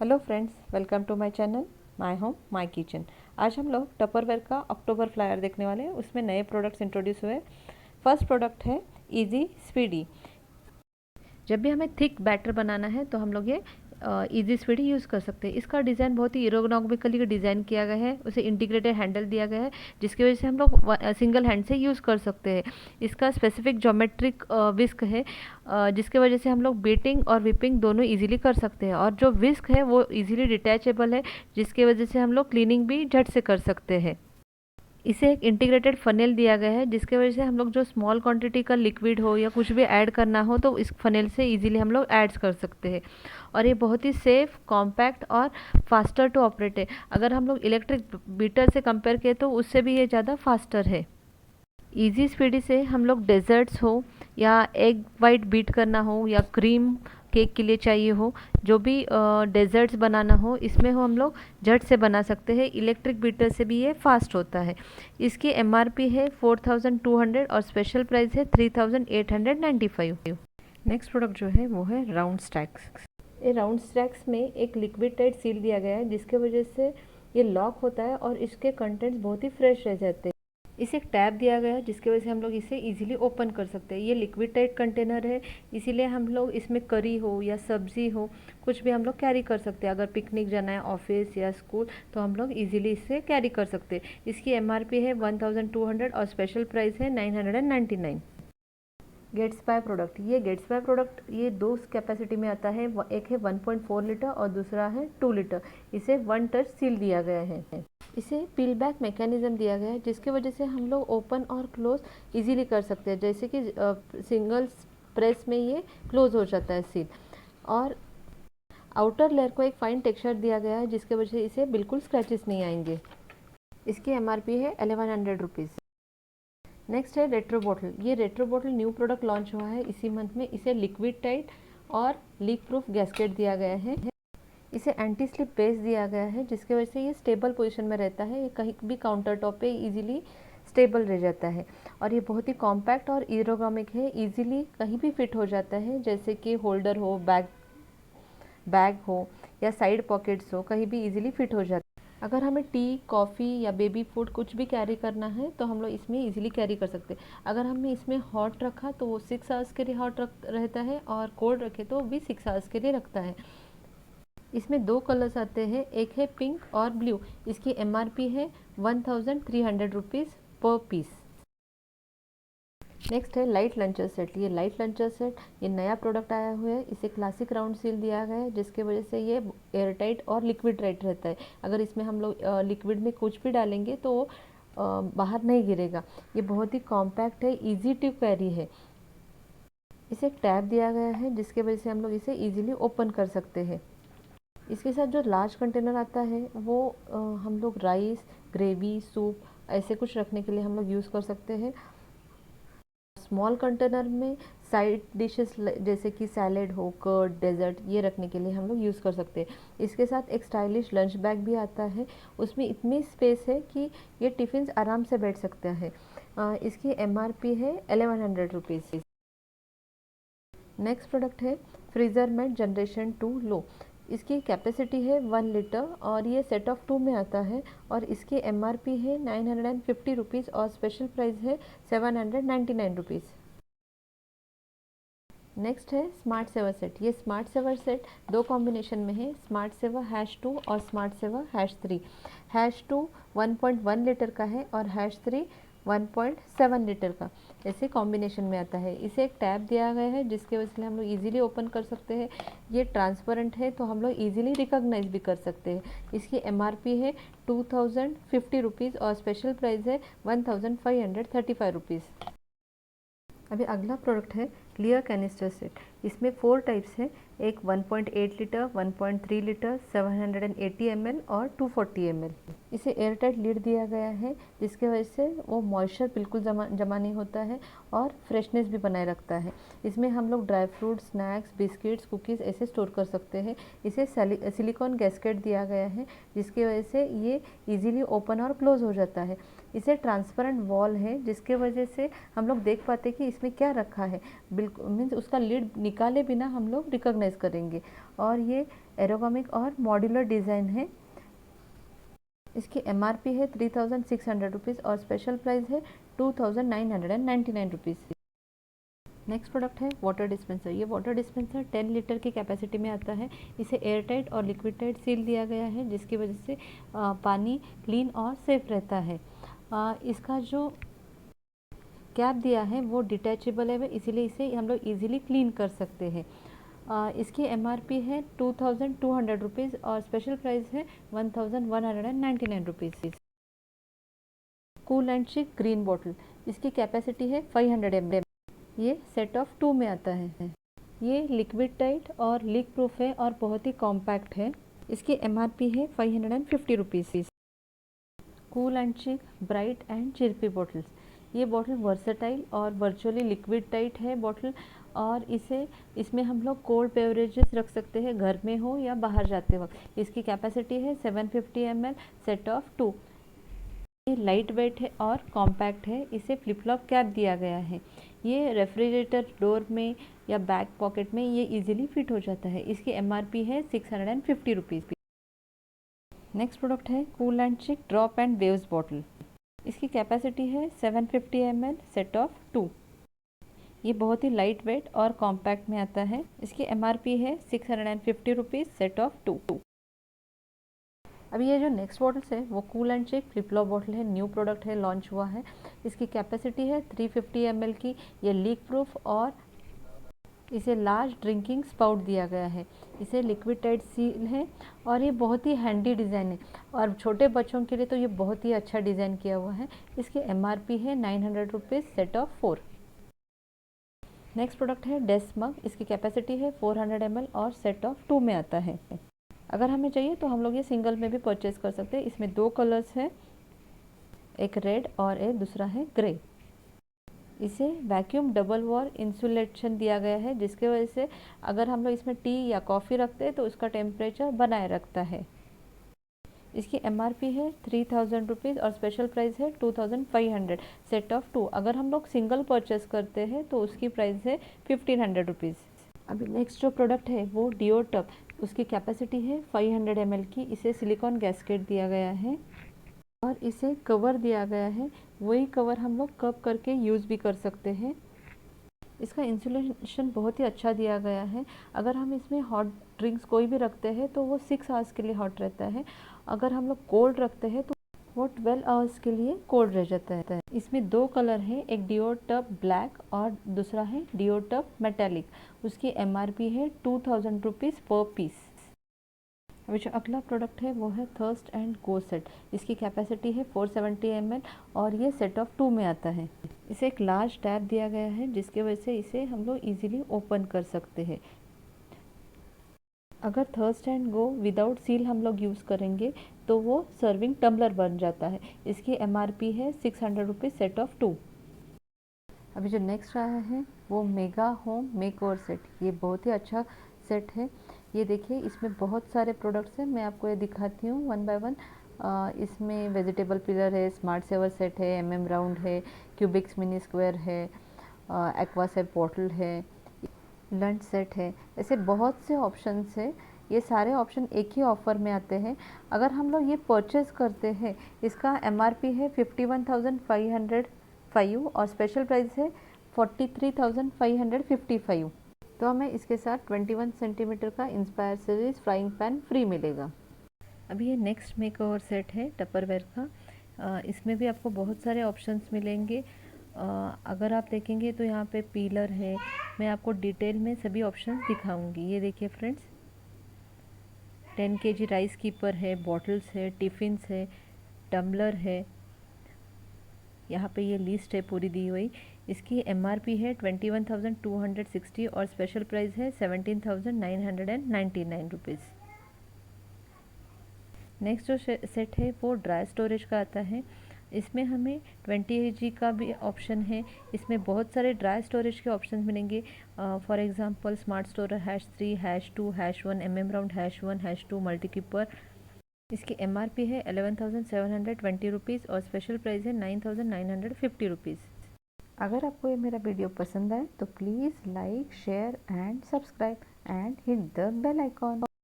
Hello friends, welcome to my channel my home my kitchen. आज हम लोग Tupperware का अक्टूबर फ्लायर देखने वाले हैं। उसमें नए प्रोडक्ट्स इंट्रोड्यूस हुए। फर्स्ट प्रोडक्ट है इजी स्पीडी। जब भी हमें थिक बैटर बनाना है तो हम लोग ये इजी स्पीडी यूज़ कर सकते हैं। इसका डिज़ाइन बहुत ही एरोनॉमिकली डिज़ाइन किया गया है। उसे इंटीग्रेटेड हैंडल दिया गया है जिसकी वजह से हम लोग सिंगल हैंड से यूज़ कर सकते हैं। इसका स्पेसिफिक ज्योमेट्रिक विस्क है जिसके वजह से हम लोग बीटिंग और विपिंग दोनों इजीली कर सकते हैं। और जो विस्क है वो इजीली डिटैचेबल है जिसकी वजह से हम लोग क्लीनिंग भी झट से कर सकते हैं। इसे एक इंटीग्रेटेड फनेल दिया गया है जिसके वजह से हम लोग जो स्मॉल क्वांटिटी का लिक्विड हो या कुछ भी ऐड करना हो तो इस फनेल से इजीली हम लोग ऐड कर सकते हैं। और ये बहुत ही सेफ, कॉम्पैक्ट और फास्टर टू ऑपरेट है। अगर हम लोग इलेक्ट्रिक बीटर से कंपेयर करें तो उससे भी ये ज़्यादा फास्टर है। इजी स्पीडी से हम लोग डेजर्ट्स हो या एग वाइट बीट करना हो या क्रीम केक के लिए चाहिए हो, जो भी डेजर्ट्स बनाना हो इसमें हो हम लोग झट से बना सकते हैं। इलेक्ट्रिक बीटर से भी ये फास्ट होता है। इसकी एमआरपी है 4200 और स्पेशल प्राइस है 3895। नेक्स्ट प्रोडक्ट जो है वो है राउंड स्टैक्स। ये राउंड स्टैक्स में एक लिक्विड टाइट सील दिया गया है जिसके वजह से ये लॉक होता है और इसके कंटेंट्स बहुत ही फ्रेश रह जाते हैं। इसे एक टैब दिया गया है जिसकी वजह से हम लोग इसे इजीली ओपन कर सकते हैं। ये लिक्विड टाइट कंटेनर है, इसीलिए हम लोग इसमें करी हो या सब्जी हो कुछ भी हम लोग कैरी कर सकते हैं। अगर पिकनिक जाना है ऑफिस या स्कूल तो हम लोग इजीली इसे कैरी कर सकते हैं। इसकी एमआरपी है 1200 और स्पेशल प्राइस है 999। Gets by product. ये गेट्स बाय प्रोडक्ट ये दो कैपेसिटी में आता है। एक है 1.4 लीटर और दूसरा है 2 लीटर। इसे 1 टच सील दिया गया है। इसे पील बैक मैकेनिज्म दिया गया है जिसकी वजह से हम लोग ओपन और क्लोज इजीली कर सकते हैं। जैसे कि सिंगल प्रेस में ये क्लोज हो जाता है सील। और आउटर लेयर को एक फाइन टेक्सचर दिया गया है जिसकी वजह से इसे बिल्कुल स्क्रैचेस नहीं आएंगे। इसकी एमआरपी है 1100 रुपीज़। नेक्स्ट है रेट्रो बॉटल। ये retro bottle new product launch हुआ है इसी मंथ में। इसे लिक्विड टाइट और लीक प्रूफ गैस्केट दिया गया है। इसे एंटी स्लिप बेस दिया गया है जिसकी वजह से ये स्टेबल पोजीशन में रहता है। ये कहीं भी काउंटर टॉप पे इजीली स्टेबल रह जाता है। और ये बहुत ही कॉम्पैक्ट और एरोनॉमिक है, इजीली कहीं भी फिट हो जाता है। जैसे कि होल्डर हो, बैग हो या साइड पॉकेट्स हो, कहीं भी इजीली फिट हो जाता है। अगर हमें टी, कॉफ़ी या बेबी फूड कुछ भी कैरी करना है तो हम लोग इसमें इजीली कैरी कर सकते हैं। अगर हमने इसमें हॉट रखा तो वो 6 आवर्स के लिए हॉट रहता है और कोल्ड रखे तो वो भी 6 आवर्स के लिए रखता है। इसमें दो कलर्स आते हैं, एक है पिंक और ब्लू। इसकी एमआरपी है 1300 रुपीज़ पर पीस। नेक्स्ट है लाइट लंचर सेट। ये लाइट लंचर सेट ये नया प्रोडक्ट आया हुआ है। इसे क्लासिक राउंड सील दिया गया है जिसकी वजह से ये एयर टाइट और लिक्विड टाइट रहता है। अगर इसमें हम लोग लिक्विड में कुछ भी डालेंगे तो बाहर नहीं गिरेगा। ये बहुत ही कॉम्पैक्ट है, ईजी टू कैरी है। इसे एक टैब दिया गया है जिसकी वजह से हम लोग इसे ईजिली ओपन कर सकते हैं। इसके साथ जो लार्ज कंटेनर आता है वो हम लोग राइस, ग्रेवी, सूप ऐसे कुछ रखने के लिए हम लोग यूज़ कर सकते हैं। स्मॉल कंटेनर में साइड डिशेस जैसे कि सैलेड हो, कर्ड, डेजर्ट ये रखने के लिए हम लोग यूज़ कर सकते हैं। इसके साथ एक स्टाइलिश लंच बैग भी आता है। उसमें इतनी स्पेस है कि ये टिफ़िन आराम से बैठ सकता है। इसकी एमआरपी है 1100 रुपीज़। नेक्स्ट प्रोडक्ट है फ्रीज़र मेट जनरेशन 2 लो। इसकी कैपेसिटी है 1 लीटर और ये सेट ऑफ 2 में आता है। और इसकी एमआरपी है 950 रुपीज़ और स्पेशल प्राइस है 799 रुपीज़। नेक्स्ट है स्मार्ट सेवर सेट। ये स्मार्ट सेवर सेट दो कॉम्बिनेशन में है, स्मार्ट सेवर #2 और स्मार्ट सेवर #3। #2 1.1 लीटर का है और #3 1.7 लीटर का ऐसे कॉम्बिनेशन में आता है। इसे एक टैब दिया गया है जिसके वजह से हम लोग इजीली ओपन कर सकते हैं। ये ट्रांसपेरेंट है तो हम लोग इजीली रिकॉग्नाइज भी कर सकते हैं। इसकी एमआरपी है 2050 रुपीज़ और स्पेशल प्राइस है 1535 रुपीज़। अभी अगला प्रोडक्ट है क्लियर कैनिस्टर सेट। इसमें 4 टाइप्स हैं, एक 1.8 लीटर, 1.3 लीटर, 780 ml और 240 ml। इसे एयर टाइट लिड दिया गया है जिसकी वजह से वो मॉइस्चर बिल्कुल जमा नहीं होता है और फ्रेशनेस भी बनाए रखता है। इसमें हम लोग dry fruit, snacks, biscuits, cookies ऐसे स्टोर कर सकते हैं। इसे सिलिकॉन गैस्केट दिया गया है जिसकी वजह से ये इजीली ओपन और क्लोज हो जाता है। इसे ट्रांसपेरेंट वॉल है जिसके वजह से हम लोग देख पाते कि इसमें क्या रखा है। बिल्कुल मीन्स उसका लिड निकाले बिना हम लोग रिकॉग्नाइज करेंगे। और ये एरोगोमिक और मॉड्यूलर डिज़ाइन है। इसकी MRP है 3600 रुपीज़ और स्पेशल प्राइस है 2999 रुपीज़। नेक्स्ट प्रोडक्ट है वाटर डिस्पेंसर। ये वाटर डिस्पेंसर 10 लीटर की कैपेसिटी में आता है। इसे एयर टाइट और लिक्विड टाइट सील दिया गया है, जिसकी वजह से पानी क्लीन और सेफ रहता है। इसका जो कैप दिया है वो डिटैचेबल है, इसीलिए इसे हम लोग इजीली क्लीन कर सकते हैं। इसकी MRP है 2200 रुपीज़ और स्पेशल प्राइस है 1199 रुपीज़। कूल एंड चिक ग्रीन बॉटल। इसकी कैपेसिटी है 500 ml। ये सेट ऑफ 2 में आता है। ये लिक्विड टाइट और लीक प्रूफ है और बहुत ही कॉम्पैक्ट है। इसकी MRP है 550 rupees. Cool and chic bright and chirpy bottles. ये बॉटल वर्सेटाइल और वर्चुअली लिक्विड टाइट है बॉटल, और इसमें हम लोग कोल्ड बेवरेजेस रख सकते हैं, घर में हो या बाहर जाते वक्त। इसकी कैपेसिटी है 750 ml, सेट ऑफ 2। ये लाइट वेट है और कॉम्पैक्ट है। इसे फ्लिप फ्लॉप कैप दिया गया है। ये रेफ्रिजरेटर डोर में या बैक पॉकेट में ये इजीली फिट हो जाता है। इसकी MRP है 650 रुपीज़। नेक्स्ट प्रोडक्ट है कूल एंड चिक ड्रॉप एंड वेव्स बॉटल। इसकी कैपेसिटी है 750 ml, सेट ऑफ 2। ये बहुत ही लाइट वेट और कॉम्पैक्ट में आता है। इसकी MRP है 650 रुपीज़, सेट ऑफ 2। अभी ये जो नेक्स्ट बॉटल्स है वो कूल एंड चिक फ्लिप फ्लॉप बॉटल है। न्यू प्रोडक्ट है, लॉन्च हुआ है। इसकी कैपेसिटी है 350 ml की। ये लीक प्रूफ और इसे लार्ज ड्रिंकिंग स्पाउट दिया गया है। इसे लिक्विड टाइट सील है और ये बहुत ही हैंडी डिज़ाइन है, और छोटे बच्चों के लिए तो ये बहुत ही अच्छा डिज़ाइन किया हुआ है। इसकी MRP है 900 rupees, set of 4। Next product है डेस्क मग। इसकी कैपेसिटी है 400 ml और सेट ऑफ 2 में आता है। अगर हमें चाहिए तो हम लोग ये सिंगल में भी परचेज कर सकते हैं। इसमें 2 कलर्स हैं, एक रेड और एक दूसरा है ग्रे। इसे वैक्यूम डबल वॉल इंसुलेशन दिया गया है, जिसके वजह से अगर हम लोग इसमें टी या कॉफ़ी रखते हैं तो उसका टेम्परेचर बनाए रखता है। इसकी MRP है 3000 रुपीज़ और स्पेशल प्राइस है 2500, सेट ऑफ 2। अगर हम लोग सिंगल परचेस करते हैं तो उसकी प्राइस है 1500 रुपीज़। अभी नेक्स्ट जो प्रोडक्ट है वो डिओ टब। उसकी कैपेसिटी है 500 ml की। इसे सिलिकॉन गैस्केट दिया गया है और इसे कवर दिया गया है। वही कवर हम लोग कप करके यूज़ भी कर सकते हैं। इसका इंसुलेशन बहुत ही अच्छा दिया गया है। अगर हम इसमें हॉट ड्रिंक्स कोई भी रखते हैं तो वो 6 आवर्स के लिए हॉट रहता है। अगर हम लोग कोल्ड रखते हैं तो वो 12 आवर्स के लिए कोल्ड रह जाता है। इसमें 2 कलर है, एक डिओ टब ब्लैक और दूसरा है डिओ टब मेटालिक। उसकी MRP है 2000 रुपीज़ पर पीस। अभी जो अगला प्रोडक्ट है वो है थर्स्ट एंड गो सेट। इसकी कैपेसिटी है 470 ml और ये सेट ऑफ 2 में आता है। इसे एक लार्ज टैप दिया गया है, जिसके वजह से इसे हम लोग इजीली ओपन कर सकते हैं। अगर thirst and go without seal हम लोग यूज़ करेंगे तो वो सर्विंग टम्बलर बन जाता है। इसकी MRP है 600 रुपीज़, सेट ऑफ 2। अभी जो नेक्स्ट आया है वो मेगा होम मेकओवर सेट। ये बहुत ही अच्छा सेट है। ये देखिए, इसमें बहुत सारे प्रोडक्ट्स हैं। मैं आपको ये दिखाती हूँ वन बाय वन। इसमें वेजिटेबल पिलर है, स्मार्ट सेवर सेट है, MM राउंड है, क्यूबिक्स मिनी स्क्वायर है, एक्वा सेट बॉटल है, लंच सेट है। ऐसे बहुत से ऑप्शंस है। ये सारे ऑप्शन एक ही ऑफ़र में आते हैं। अगर हम लोग ये परचेज़ करते हैं, इसका MRP है 51,505 और स्पेशल प्राइस है 43,555। तो हमें इसके साथ 21 सेंटीमीटर का inspire series frying pan free मिलेगा। अभी ये नेक्स्ट मेकओवर सेट है टपरवेयर का। इसमें भी आपको बहुत सारे ऑप्शंस मिलेंगे। अगर आप देखेंगे तो यहाँ पे पीलर है। मैं आपको डिटेल में सभी ऑप्शंस दिखाऊंगी। ये देखिए फ्रेंड्स, 10 kg राइस कीपर है, बॉटल्स है, टिफ़िन्स है, टम्बलर है। यहाँ पे ये लिस्ट है पूरी दी हुई। इसकी MRP है 21,260 और स्पेशल प्राइस है 17,999 रुपीज़। नेक्स्ट जो सेट है वो ड्राई स्टोरेज का आता है। इसमें हमें 20 kg का भी ऑप्शन है। इसमें बहुत सारे ड्राई स्टोरेज के ऑप्शन मिलेंगे। For example smart storage #3, #2, #1, MM round #1, #2 multi keeper. इसकी MRP है 11,720 रुपीज़ और स्पेशल प्राइस है 9,950 रुपीज़। अगर आपको ये मेरा वीडियो पसंद आए तो please like, share and subscribe and hit the bell icon.